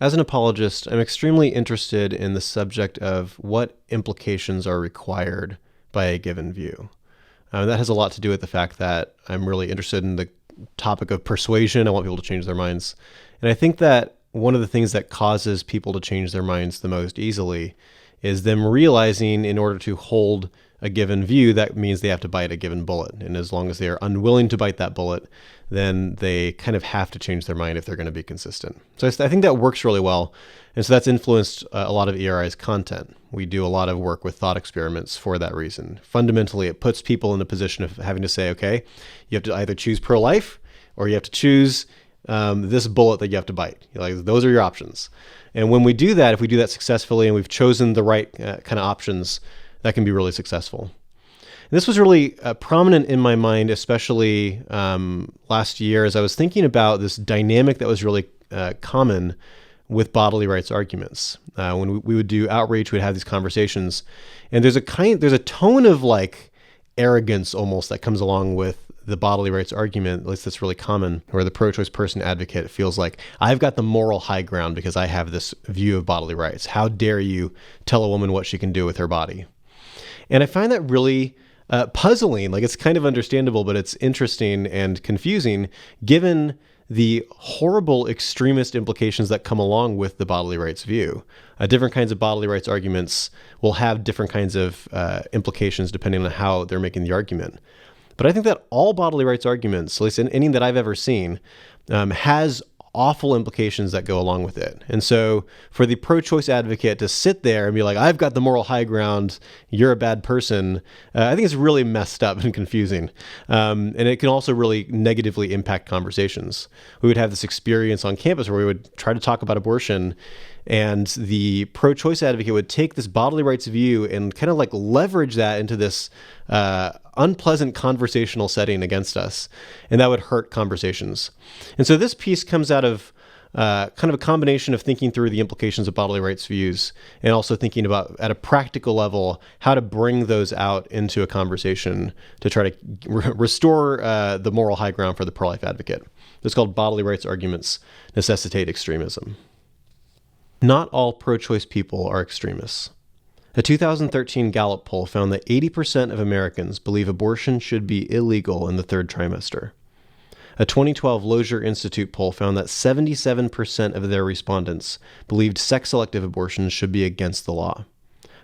As an apologist, I'm extremely interested in the subject of what implications are required by a given view. That has a lot to do with the fact that I'm really interested in the topic of persuasion. I want people to change their minds. And I think that one of the things that causes people to change their minds the most easily is them realizing in order to hold a given view, that means they have to bite a given bullet. And as long as they are unwilling to bite that bullet, then they kind of have to change their mind if they're going to be consistent. So I think that works really well. And so that's influenced a lot of ERI's content. We do a lot of work with thought experiments for that reason. Fundamentally, it puts people in a position of having to say, okay, you have to either choose pro-life or you have to choose this bullet that you have to bite. Like, those are your options. And when we do that, if we do that successfully and we've chosen the right kind of options, that can be really successful. And this was really prominent in my mind, especially last year, as I was thinking about this dynamic that was really common with bodily rights arguments. When we would do outreach, we'd have these conversations, and there's a tone of like arrogance almost that comes along with the bodily rights argument, at least that's really common, where the pro-choice person advocate feels like, I've got the moral high ground because I have this view of bodily rights. How dare you tell a woman what she can do with her body? And I find that really puzzling. Like, it's kind of understandable, but it's interesting and confusing given the horrible extremist implications that come along with the bodily rights view. Different kinds of bodily rights arguments will have different kinds of implications depending on how they're making the argument. But I think that all bodily rights arguments, at least in any that I've ever seen, has awful implications that go along with it. And so for the pro-choice advocate to sit there and be like, I've got the moral high ground, you're a bad person, I think it's really messed up and confusing. And it can also really negatively impact conversations. We would have this experience on campus where we would try to talk about abortion, and the pro-choice advocate would take this bodily rights view and kind of like leverage that into this unpleasant conversational setting against us. And that would hurt conversations. And so this piece comes out of kind of a combination of thinking through the implications of bodily rights views and also thinking about, at a practical level, how to bring those out into a conversation to try to restore the moral high ground for the pro-life advocate. It's called Bodily Rights Arguments Necessitate Extremism. Not all pro-choice people are extremists. A 2013 Gallup poll found that 80% of Americans believe abortion should be illegal in the third trimester. A 2012 Lozier Institute poll found that 77% of their respondents believed sex-selective abortions should be against the law.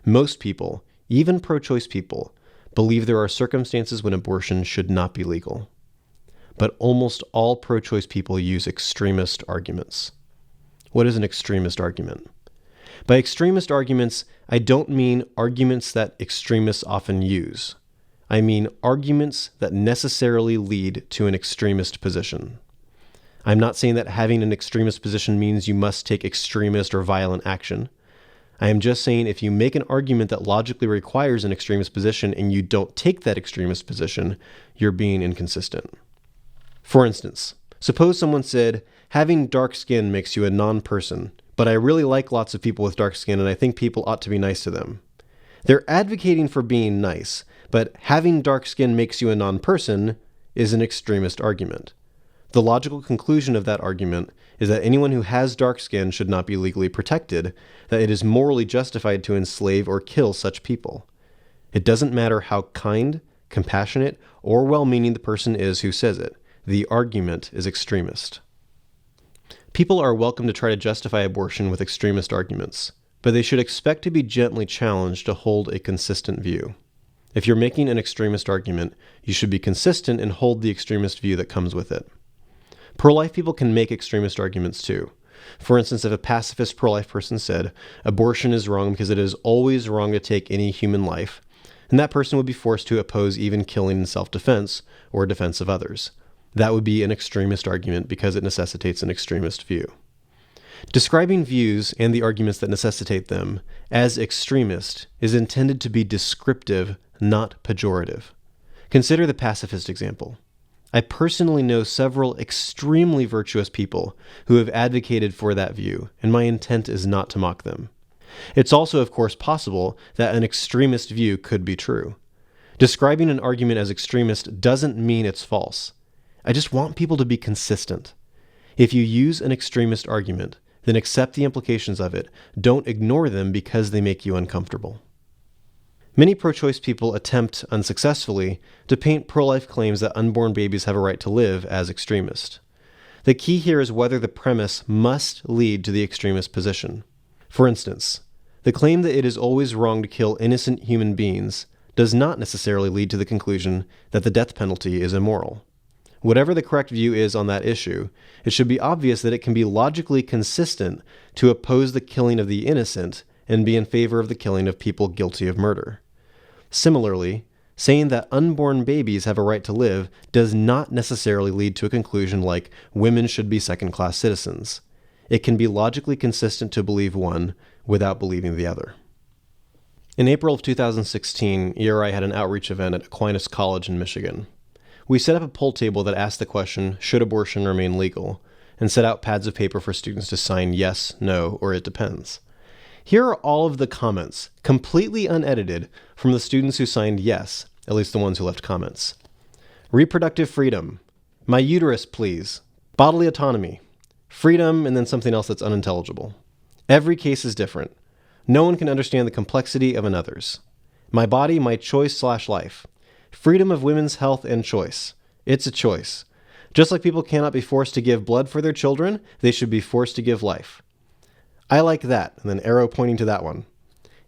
Most people, even pro-choice people, believe there are circumstances when abortion should not be legal. But almost all pro-choice people use extremist arguments. What is an extremist argument? By extremist arguments, I don't mean arguments that extremists often use. I mean arguments that necessarily lead to an extremist position. I'm not saying that having an extremist position means you must take extremist or violent action. I am just saying if you make an argument that logically requires an extremist position and you don't take that extremist position, you're being inconsistent. For instance, suppose someone said, having dark skin makes you a non-person, but I really like lots of people with dark skin and I think people ought to be nice to them. They're advocating for being nice, but having dark skin makes you a non-person is an extremist argument. The logical conclusion of that argument is that anyone who has dark skin should not be legally protected, that it is morally justified to enslave or kill such people. It doesn't matter how kind, compassionate, or well-meaning the person is who says it. The argument is extremist. People are welcome to try to justify abortion with extremist arguments, but they should expect to be gently challenged to hold a consistent view. If you're making an extremist argument, you should be consistent and hold the extremist view that comes with it. Pro-life people can make extremist arguments too. For instance, if a pacifist pro-life person said, abortion is wrong because it is always wrong to take any human life, then that person would be forced to oppose even killing in self-defense or defense of others. That would be an extremist argument because it necessitates an extremist view. Describing views and the arguments that necessitate them as extremist is intended to be descriptive, not pejorative. Consider the pacifist example. I personally know several extremely virtuous people who have advocated for that view, and my intent is not to mock them. It's also, of course, possible that an extremist view could be true. Describing an argument as extremist doesn't mean it's false. I just want people to be consistent. If you use an extremist argument, then accept the implications of it. Don't ignore them because they make you uncomfortable. Many pro-choice people attempt, unsuccessfully, to paint pro-life claims that unborn babies have a right to live as extremist. The key here is whether the premise must lead to the extremist position. For instance, the claim that it is always wrong to kill innocent human beings does not necessarily lead to the conclusion that the death penalty is immoral. Whatever the correct view is on that issue, it should be obvious that it can be logically consistent to oppose the killing of the innocent and be in favor of the killing of people guilty of murder. Similarly, saying that unborn babies have a right to live does not necessarily lead to a conclusion like women should be second-class citizens. It can be logically consistent to believe one without believing the other. In April of 2016, ERI had an outreach event at Aquinas College in Michigan. We set up a poll table that asked the question, should abortion remain legal, and set out pads of paper for students to sign yes, no, or it depends. Here are all of the comments, completely unedited, from the students who signed yes, at least the ones who left comments. Reproductive freedom. My uterus, please. Bodily autonomy. Freedom, and then something else that's unintelligible. Every case is different. No one can understand the complexity of another's. My body, my choice/life. Freedom of women's health and choice. It's a choice. Just like people cannot be forced to give blood for their children, they should be forced to give life. I like that, and then arrow pointing to that one.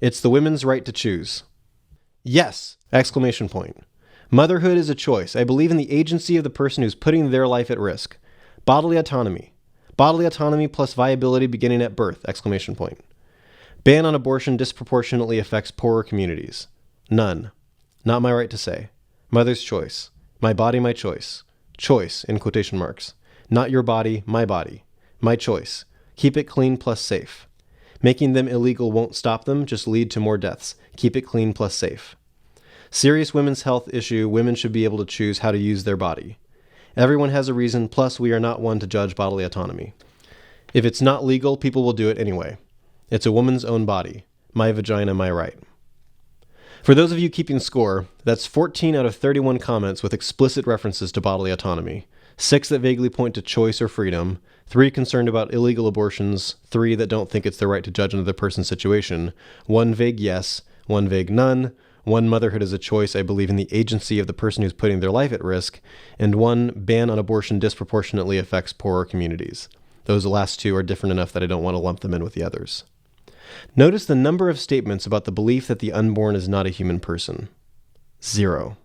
It's the women's right to choose. Yes! Exclamation point. Motherhood is a choice. I believe in the agency of the person who's putting their life at risk. Bodily autonomy. Bodily autonomy plus viability beginning at birth! Exclamation point. Ban on abortion disproportionately affects poorer communities. None. Not my right to say. Mother's choice. My body, my choice. Choice, in quotation marks. Not your body, my body. My choice. Keep it clean plus safe. Making them illegal won't stop them, just lead to more deaths. Keep it clean plus safe. Serious women's health issue, women should be able to choose how to use their body. Everyone has a reason, plus we are not one to judge bodily autonomy. If it's not legal, people will do it anyway. It's a woman's own body. My vagina, my right. For those of you keeping score, that's 14 out of 31 comments with explicit references to bodily autonomy. 6 that vaguely point to choice or freedom, 3 concerned about illegal abortions, 3 that don't think it's their right to judge another person's situation, 1 vague yes, 1 vague none, 1 motherhood is a choice, I believe in the agency of the person who's putting their life at risk, and 1 ban on abortion disproportionately affects poorer communities. Those last 2 are different enough that I don't want to lump them in with the others. Notice the number of statements about the belief that the unborn is not a human person. 0.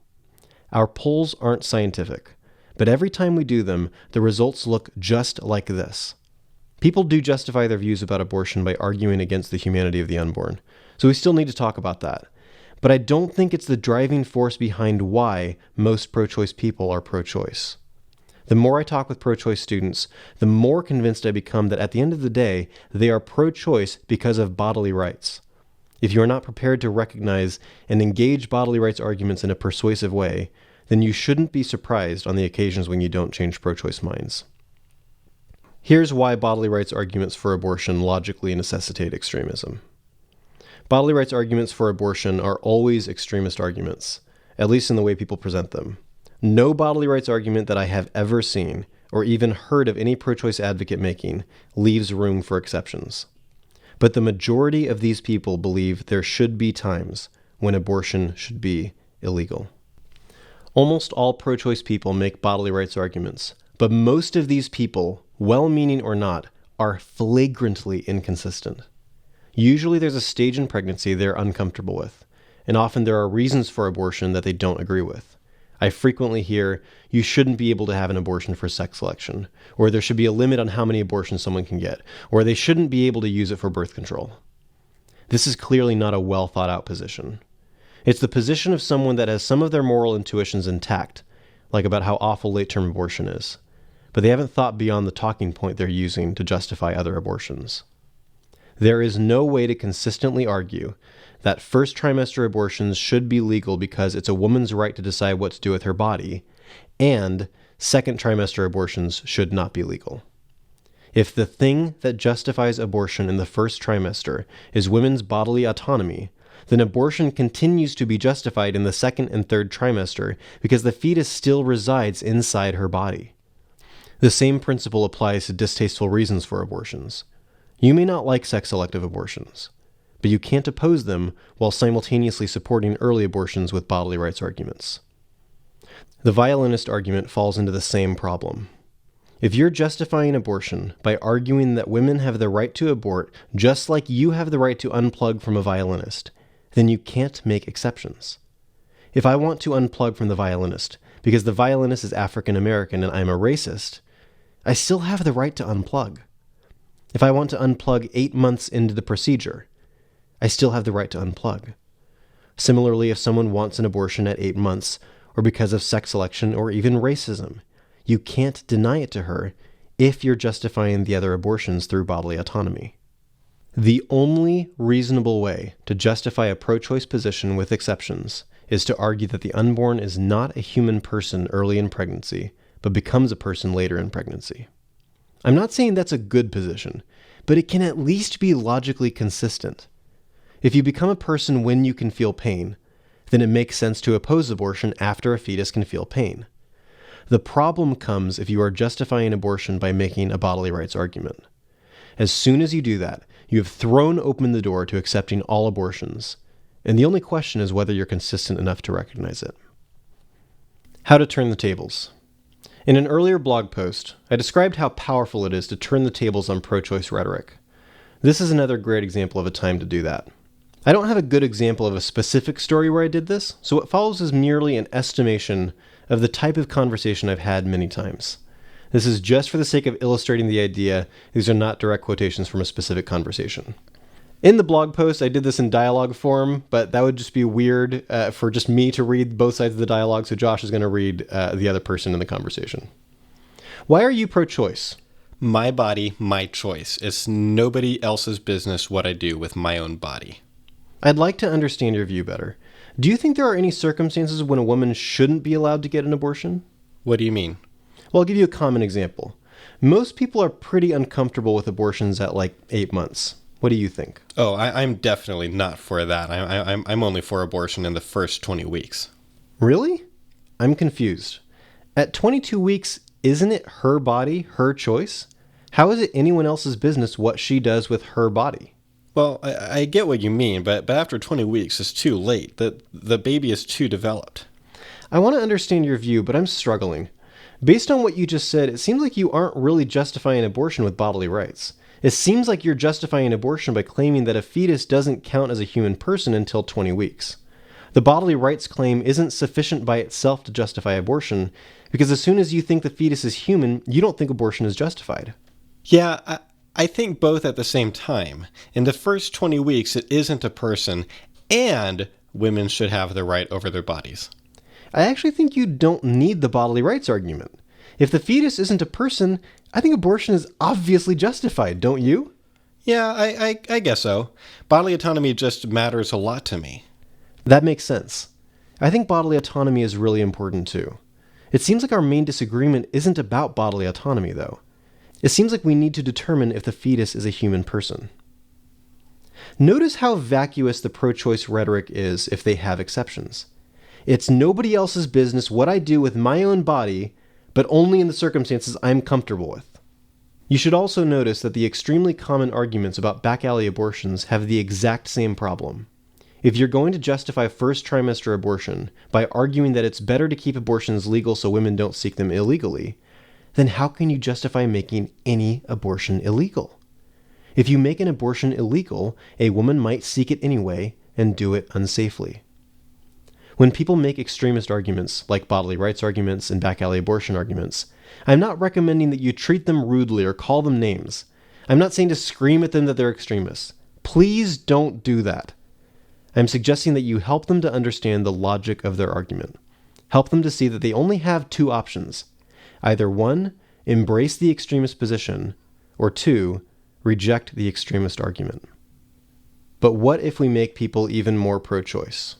Our polls aren't scientific. But every time we do them, the results look just like this. People do justify their views about abortion by arguing against the humanity of the unborn, so we still need to talk about that. But I don't think it's the driving force behind why most pro-choice people are pro-choice. The more I talk with pro-choice students, the more convinced I become that at the end of the day, they are pro-choice because of bodily rights. If you are not prepared to recognize and engage bodily rights arguments in a persuasive way, then you shouldn't be surprised on the occasions when you don't change pro-choice minds. Here's why bodily rights arguments for abortion logically necessitate extremism. Bodily rights arguments for abortion are always extremist arguments, at least in the way people present them. No bodily rights argument that I have ever seen, or even heard of any pro-choice advocate making, leaves room for exceptions. But the majority of these people believe there should be times when abortion should be illegal. Almost all pro-choice people make bodily rights arguments, but most of these people, well-meaning or not, are flagrantly inconsistent. Usually there's a stage in pregnancy they're uncomfortable with, and often there are reasons for abortion that they don't agree with. I frequently hear, you shouldn't be able to have an abortion for sex selection, or there should be a limit on how many abortions someone can get, or they shouldn't be able to use it for birth control. This is clearly not a well-thought-out position. It's the position of someone that has some of their moral intuitions intact, like about how awful late-term abortion is, but they haven't thought beyond the talking point they're using to justify other abortions. There is no way to consistently argue that first trimester abortions should be legal because it's a woman's right to decide what to do with her body, and second trimester abortions should not be legal. If the thing that justifies abortion in the first trimester is women's bodily autonomy, then abortion continues to be justified in the second and third trimester because the fetus still resides inside her body. The same principle applies to distasteful reasons for abortions. You may not like sex-selective abortions, but you can't oppose them while simultaneously supporting early abortions with bodily rights arguments. The violinist argument falls into the same problem. If you're justifying abortion by arguing that women have the right to abort just like you have the right to unplug from a violinist, then you can't make exceptions. If I want to unplug from the violinist because the violinist is African American and I'm a racist, I still have the right to unplug. If I want to unplug 8 months into the procedure, I still have the right to unplug. Similarly, if someone wants an abortion at 8 months, or because of sex selection or even racism, you can't deny it to her if you're justifying the other abortions through bodily autonomy. The only reasonable way to justify a pro-choice position with exceptions is to argue that the unborn is not a human person early in pregnancy, but becomes a person later in pregnancy. I'm not saying that's a good position, but it can at least be logically consistent. If you become a person when you can feel pain, then it makes sense to oppose abortion after a fetus can feel pain. The problem comes if you are justifying abortion by making a bodily rights argument. As soon as you do that, you have thrown open the door to accepting all abortions, and the only question is whether you're consistent enough to recognize it. How to turn the tables. In an earlier blog post, I described how powerful it is to turn the tables on pro-choice rhetoric. This is another great example of a time to do that. I don't have a good example of a specific story where I did this, so what follows is merely an estimation of the type of conversation I've had many times. This is just for the sake of illustrating the idea. These are not direct quotations from a specific conversation. In the blog post, I did this in dialogue form, but that would just be weird for just me to read both sides of the dialogue, so Josh is going to read the other person in the conversation. Why are you pro-choice? My body, my choice. It's nobody else's business what I do with my own body. I'd like to understand your view better. Do you think there are any circumstances when a woman shouldn't be allowed to get an abortion? What do you mean? Well, I'll give you a common example. Most people are pretty uncomfortable with abortions at like 8 months. What do you think? Oh, I'm definitely not for that. I'm only for abortion in the first 20 weeks. Really? I'm confused. At 22 weeks, isn't it her body, her choice? How is it anyone else's business what she does with her body? Well, I get what you mean, but after 20 weeks, it's too late. The baby is too developed. I want to understand your view, but I'm struggling. Based on what you just said, it seems like you aren't really justifying abortion with bodily rights. It seems like you're justifying abortion by claiming that a fetus doesn't count as a human person until 20 weeks. The bodily rights claim isn't sufficient by itself to justify abortion, because as soon as you think the fetus is human, you don't think abortion is justified. Yeah, I think both at the same time. In the first 20 weeks, it isn't a person, and women should have the right over their bodies. I actually think you don't need the bodily rights argument. If the fetus isn't a person, I think abortion is obviously justified, don't you? Yeah, I guess so. Bodily autonomy just matters a lot to me. That makes sense. I think bodily autonomy is really important too. It seems like our main disagreement isn't about bodily autonomy, though. It seems like we need to determine if the fetus is a human person. Notice how vacuous the pro-choice rhetoric is if they have exceptions. It's nobody else's business what I do with my own body, but only in the circumstances I'm comfortable with. You should also notice that the extremely common arguments about back alley abortions have the exact same problem. If you're going to justify first trimester abortion by arguing that it's better to keep abortions legal so women don't seek them illegally, then how can you justify making any abortion illegal? If you make an abortion illegal, a woman might seek it anyway and do it unsafely. When people make extremist arguments, like bodily rights arguments and back alley abortion arguments, I'm not recommending that you treat them rudely or call them names. I'm not saying to scream at them that they're extremists. Please don't do that. I'm suggesting that you help them to understand the logic of their argument. Help them to see that they only have two options. Either 1, embrace the extremist position, or 2, reject the extremist argument. But what if we make people even more pro-choice?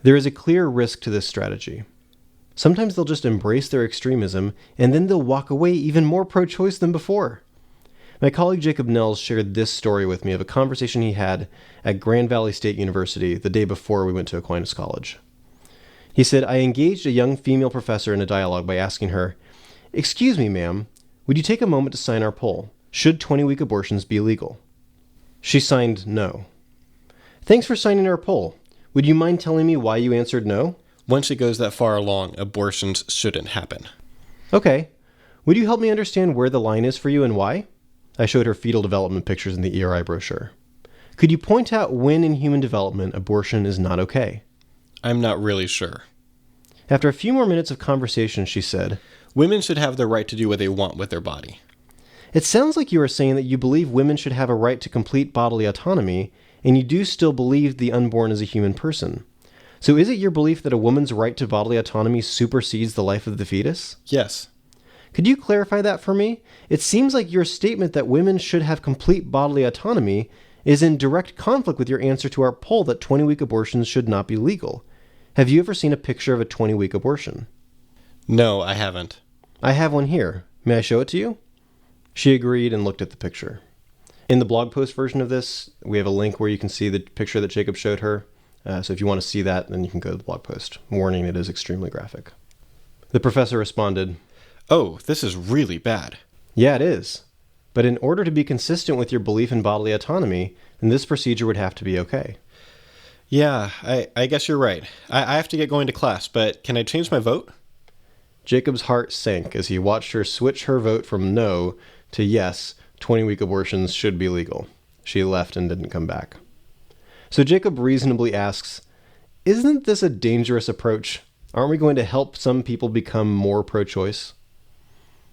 There is a clear risk to this strategy. Sometimes they'll just embrace their extremism, and then they'll walk away even more pro-choice than before. My colleague Jacob Nels shared this story with me of a conversation he had at Grand Valley State University the day before we went to Aquinas College. He said, I engaged a young female professor in a dialogue by asking her, "Excuse me, ma'am, would you take a moment to sign our poll? Should 20-week abortions be legal? She signed no. Thanks for signing our poll. Would you mind telling me why you answered no? Once it goes that far along, abortions shouldn't happen. Okay. Would you help me understand where the line is for you and why? I showed her fetal development pictures in the ERI brochure. Could you point out when in human development abortion is not okay? I'm not really sure. After a few more minutes of conversation, she said, Women should have the right to do what they want with their body. It sounds like you are saying that you believe women should have a right to complete bodily autonomy, and you do still believe the unborn is a human person. So is it your belief that a woman's right to bodily autonomy supersedes the life of the fetus? Yes. Could you clarify that for me? It seems like your statement that women should have complete bodily autonomy is in direct conflict with your answer to our poll that 20-week abortions should not be legal. Have you ever seen a picture of a 20-week abortion? No, I haven't. I have one here. May I show it to you? She agreed and looked at the picture. In the blog post version of this, we have a link where you can see the picture that Jacob showed her. So if you want to see that, then you can go to the blog post. Warning, it is extremely graphic. The professor responded, Oh, this is really bad. Yeah, it is. But in order to be consistent with your belief in bodily autonomy, then this procedure would have to be okay. Yeah, I guess you're right. I have to get going to class, but can I change my vote? Jacob's heart sank as he watched her switch her vote from no to yes, 20-week abortions should be legal. She left and didn't come back. So Jacob reasonably asks, Isn't this a dangerous approach? Aren't we going to help some people become more pro-choice?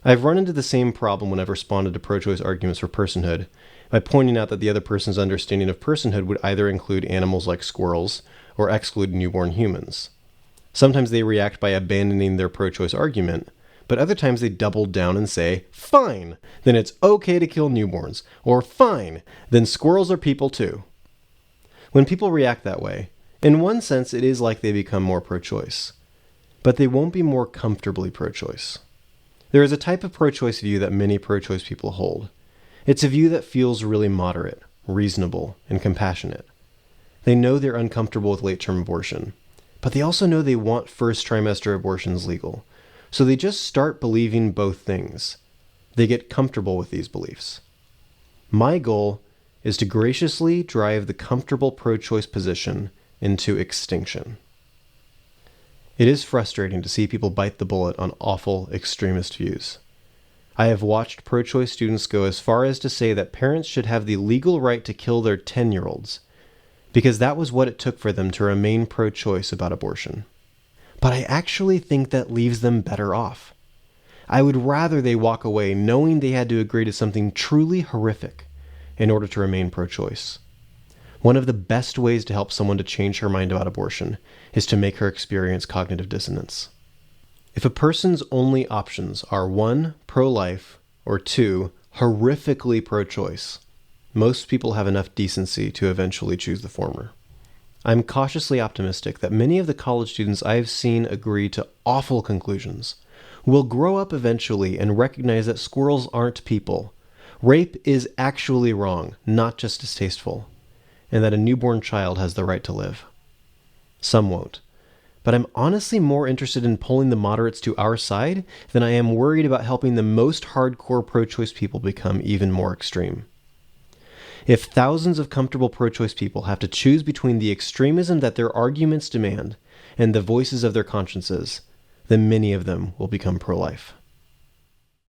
I've run into the same problem when I've responded to pro-choice arguments for personhood by pointing out that the other person's understanding of personhood would either include animals like squirrels or exclude newborn humans. Sometimes they react by abandoning their pro-choice argument, but other times they double down and say, fine, then it's okay to kill newborns, or fine, then squirrels are people too. When people react that way, in one sense it is like they become more pro-choice, but they won't be more comfortably pro-choice. There is a type of pro-choice view that many pro-choice people hold. It's a view that feels really moderate, reasonable, and compassionate. They know they're uncomfortable with late-term abortion, but they also know they want first trimester abortions legal. So they just start believing both things. They get comfortable with these beliefs. My goal is to graciously drive the comfortable pro-choice position into extinction. It is frustrating to see people bite the bullet on awful extremist views. I have watched pro-choice students go as far as to say that parents should have the legal right to kill their 10-year-olds because that was what it took for them to remain pro-choice about abortion. But I actually think that leaves them better off. I would rather they walk away knowing they had to agree to something truly horrific in order to remain pro-choice. One of the best ways to help someone to change her mind about abortion is to make her experience cognitive dissonance. If a person's only options are 1, pro-life, or 2, horrifically pro-choice, most people have enough decency to eventually choose the former. I'm cautiously optimistic that many of the college students I have seen agree to awful conclusions will grow up eventually and recognize that squirrels aren't people. Rape is actually wrong, not just distasteful, and that a newborn child has the right to live. Some won't. But I'm honestly more interested in pulling the moderates to our side than I am worried about helping the most hardcore pro-choice people become even more extreme. If thousands of comfortable pro-choice people have to choose between the extremism that their arguments demand and the voices of their consciences, then many of them will become pro-life.